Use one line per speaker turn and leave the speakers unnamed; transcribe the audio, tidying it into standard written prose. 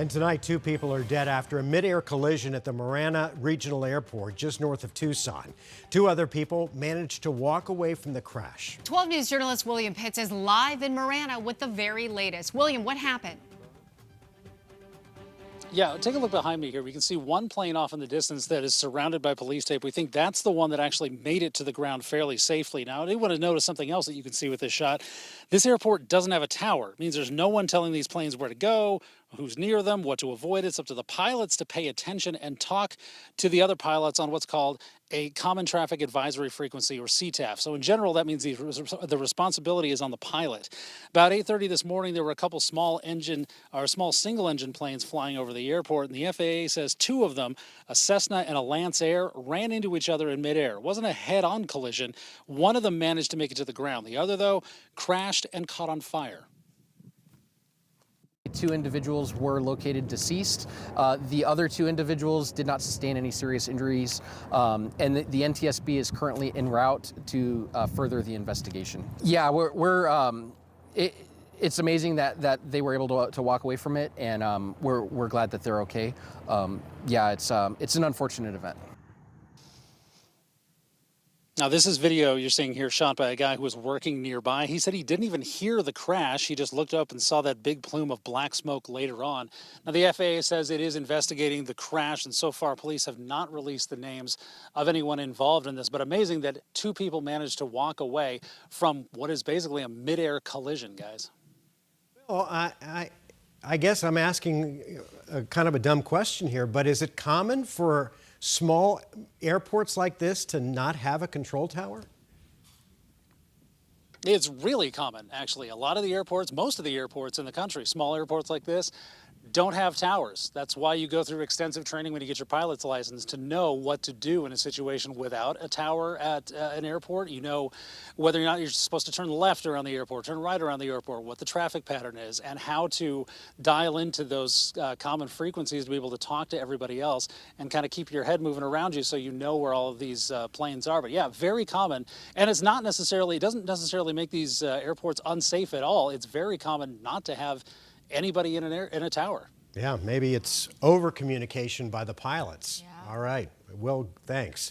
And tonight, 2 people are dead after a mid-air collision at the Marana Regional Airport just north of Tucson. 2 other people managed to walk away from the crash.
12 News journalist William Pitts is live in Marana with the very latest. William, what happened?
Yeah, take a look behind me here. We can see one plane off in the distance that is surrounded by police tape. We think that's the one that actually made it to the ground fairly safely. Now, I do want to notice something else that you can see with this shot. This airport doesn't have a tower. It means there's no one telling these planes where to go, who's near them, what to avoid. It's up to the pilots to pay attention and talk to the other pilots on what's called a Common Traffic Advisory Frequency, or CTAF. So in general, that means the responsibility is on the pilot. About 8:30 this morning, there were a couple small single engine planes flying over the airport, and the FAA says 2 of them, a Cessna and a Lance Air, ran into each other in midair. It wasn't a head-on collision. One of them managed to make it to the ground. The other, though, crashed and caught on fire.
2 individuals were located deceased. The other 2 individuals did not sustain any serious injuries, and the NTSB is currently en route to further the investigation. Yeah, it's amazing that they were able to walk away from it, and we're glad that they're okay. Yeah, it's an unfortunate event.
Now, this is video you're seeing here shot by a guy who was working nearby. He said he didn't even hear the crash. He just looked up and saw that big plume of black smoke later on. Now, the FAA says it is investigating the crash, and so far police have not released the names of anyone involved in this. But amazing that 2 people managed to walk away from what is basically a mid-air collision, guys.
Well, I guess I'm asking a kind of a dumb question here, but is it common for small airports like this to not have a control tower?
It's really common, actually. A lot of the airports, most of the airports in the country, small airports like this, don't have towers. That's why you go through extensive training when you get your pilot's license, to know what to do in a situation without a tower at an airport. You know whether or not you're supposed to turn left around the airport, turn right around the airport, what the traffic pattern is, and how to dial into those common frequencies to be able to talk to everybody else and kind of keep your head moving around you so you know where all of these planes are. But yeah, very common. And it doesn't necessarily make these airports unsafe at all. It's very common not to have anybody in a tower.
Yeah, maybe it's over communication by the pilots.
Yeah.
All right. Well, thanks.